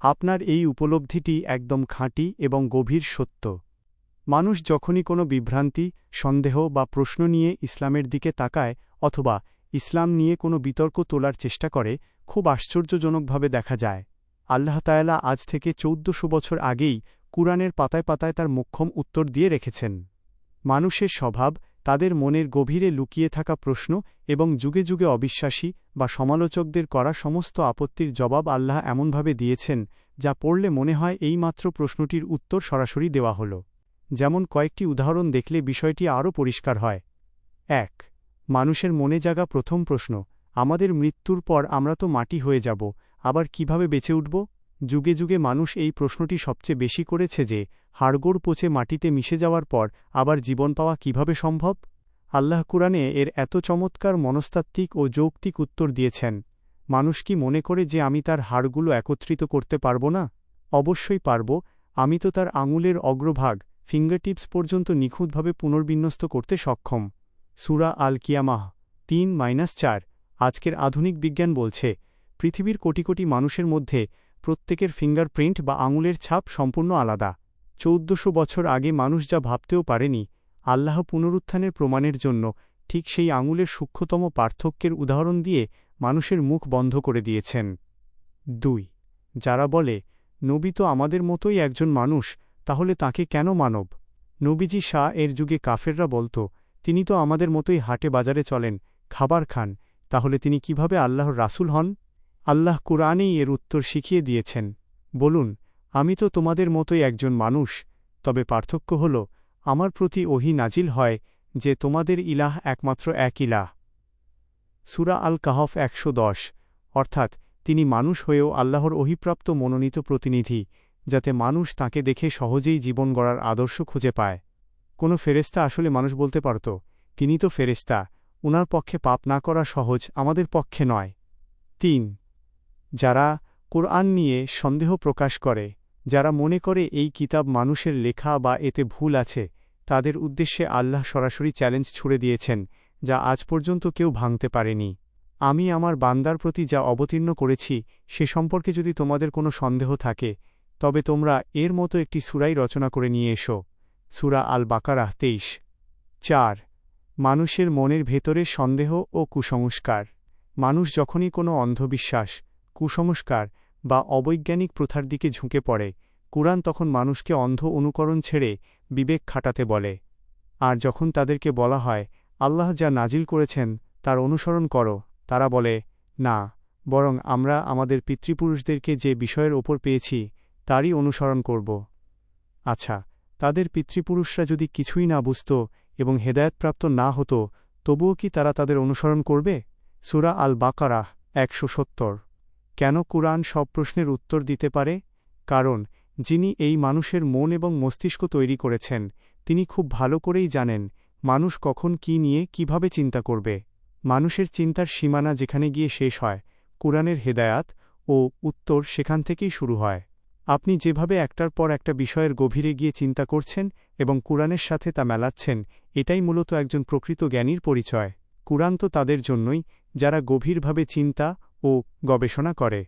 আপনার এই উপলব্ধিটি একদম খাঁটি এবং গভীর সত্য। মানুষ যখনই কোনো বিভ্রান্তি, সন্দেহ বা প্রশ্ন নিয়ে ইসলামের দিকে তাকায় অথবা ইসলাম নিয়ে কোনো বিতর্ক তোলার চেষ্টা করে, খুব আশ্চর্যজনকভাবে দেখা যায় আল্লাহ তায়ালা আজ থেকে ১৪০০ বছর আগেই কুরআনের পাতায় পাতায় তার মোক্ষম উত্তর দিয়ে রেখেছেন। মানুষের স্বভাব, তাদের মনের গভীরে লুকিয়ে থাকা প্রশ্ন এবং যুগে যুগে অবিশ্বাসী বা সমালোচকদের করা সমস্ত আপত্তির জবাব আল্লাহ এমনভাবে দিয়েছেন, যা পড়লে মনে হয় এইমাত্র প্রশ্নটির উত্তর সরাসরি দেওয়া হল। যেমন কয়েকটি উদাহরণ দেখলে বিষয়টি আরও পরিষ্কার হয়। ১. মানুষের মনে জাগা প্রথম প্রশ্ন, আমাদের মৃত্যুর পর আমরা তো মাটি হয়ে যাব, আবার কিভাবে বেঁচে উঠব? যুগে যুগে মানুষ এই প্রশ্নটি সবচেয়ে বেশি করেছে যে, হাড়গোড় পচে মাটিতে মিশে যাওয়ার পর আবার জীবন পাওয়া কিভাবে সম্ভব? আল্লাহ কুরআনে এর এত চমৎকার মনস্তাত্ত্বিক ও যৌক্তিক উত্তর দিয়েছেন। মানুষ কি মনে করে যে আমি তার হাড়গুলো একত্রিত করতে পারব না? অবশ্যই পারব, আমি তো তার আঙুলের অগ্রভাগ, ফিঙ্গারটিপস পর্যন্ত নিখুঁতভাবে পুনর্বিন্যস্ত করতে সক্ষম। সূরা আল কিয়ামাহ ৩-৪। আজকের আধুনিক বিজ্ঞান বলছে, পৃথিবীর কোটি কোটি মানুষের মধ্যে প্রত্যেকের ফিঙ্গারপ্রিন্ট বা আঙুলের ছাপ সম্পূর্ণ আলাদা। ১৪০০ বছর আগে মানুষ যা ভাবতেও পারেনি, আল্লাহ পুনরুত্থানের প্রমাণের জন্য ঠিক সেই আঙুলের সূক্ষ্মতম পার্থক্যের উদাহরণ দিয়ে মানুষের মুখ বন্ধ করে দিয়েছেন। ২. যারা বলে, নবী তো আমাদের মতোই একজন মানুষ, তাহলে তাকে কেন মানব? নবীজি শাহ এর যুগে কাফেররা বলত, তিনি তো আমাদের মতোই হাটে বাজারে চলেন, খাবার খান, তাহলে তিনি কিভাবে আল্লাহর রাসূল হন? আল্লাহ কুরআনেই এর উত্তর শিখিয়ে দিয়েছেন। বলুন, আমি তো তোমাদের মতোই একজন মানুষ, তবে পার্থক্য হল, আমার প্রতি ওহী নাজিল হয় যে তোমাদের ইলাহ একমাত্র এক ইলাহ। সূরা আল কাহফ ১১০। অর্থাৎ তিনি মানুষ হয়েও আল্লাহর ওহীপ্রাপ্ত মনোনীত প্রতিনিধি, যাতে মানুষ তাঁকে দেখে সহজেই জীবন গড়ার আদর্শ খুঁজে পায়। কোনো ফেরেশতা আসলে মানুষ বলতে পারত, তিনি তো ফেরেশতা, উনার পক্ষে পাপ না করা সহজ, আমাদের পক্ষে নয়। ৩. যারা কোরআন নিয়ে সন্দেহ প্রকাশ করে, যারা মনে করে এই কিতাব মানুষের লেখা বা এতে ভুল আছে, তাদের উদ্দেশ্যে আল্লাহ সরাসরি চ্যালেঞ্জ ছুড়ে দিয়েছেন, যা আজ পর্যন্ত কেউ ভাঙতে পারেনি। আমি আমার বান্দার প্রতি যা অবতীর্ণ করেছি সে সম্পর্কে যদি তোমাদের কোনো সন্দেহ থাকে, তবে তোমরা এর মতো একটি সূরাই রচনা করে নিয়ে এসো। সূরা আল বাকারাহ ২৩। ৪. মানুষের মনের ভেতরে সন্দেহ ও কুসংস্কার। মানুষ যখনই কোনো অন্ধবিশ্বাস, কুসংস্কার বা অবৈজ্ঞানিক প্রথার দিকে ঝুঁকে পড়ে, কুরআন তখন মানুষকে অন্ধ অনুকরণ ছেড়ে বিবেক খাটাতে বলে। আর যখন তাদেরকে বলা হয়, আল্লাহ যা নাজিল করেছেন তার অনুসরণ করো, তারা বলে, না, বরং আমরা আমাদের পিতৃপুরুষদেরকে যে বিষয়ের ওপর পেয়েছি তারই অনুসরণ করব। আচ্ছা, তাদের পিতৃপুরুষরা যদি কিছুই না বুঝত এবং হেদায়েতপ্রাপ্ত না হতো, তবুও কি তারা তাদের অনুসরণ করবে? সূরা আল বাকারাহ ১৭০। কেন কুরআন সব প্রশ্নের উত্তর দিতে পারে? কারণ যিনি এই মানুষের মন এবং মস্তিষ্ক তৈরি করেছেন, তিনি খুব ভালো করেই জানেন মানুষ কখন কি নিয়ে কিভাবে চিন্তা করবে। মানুষের চিন্তার সীমানা যেখানে গিয়ে শেষ হয়, কুরআনের হেদায়াত ও উত্তর সেখান থেকেই শুরু হয়। আপনি যেভাবে একটার পর একটা বিষয়ের গভীরে গিয়ে চিন্তা করছেন এবং কুরআনের সাথে তা মেলাচ্ছেন, এটাই মূলত একজন প্রকৃত জ্ঞানীর পরিচয়। কুরআন তো তাদের জন্যই, যারা গভীরভাবে চিন্তা ও গবেষণা করে।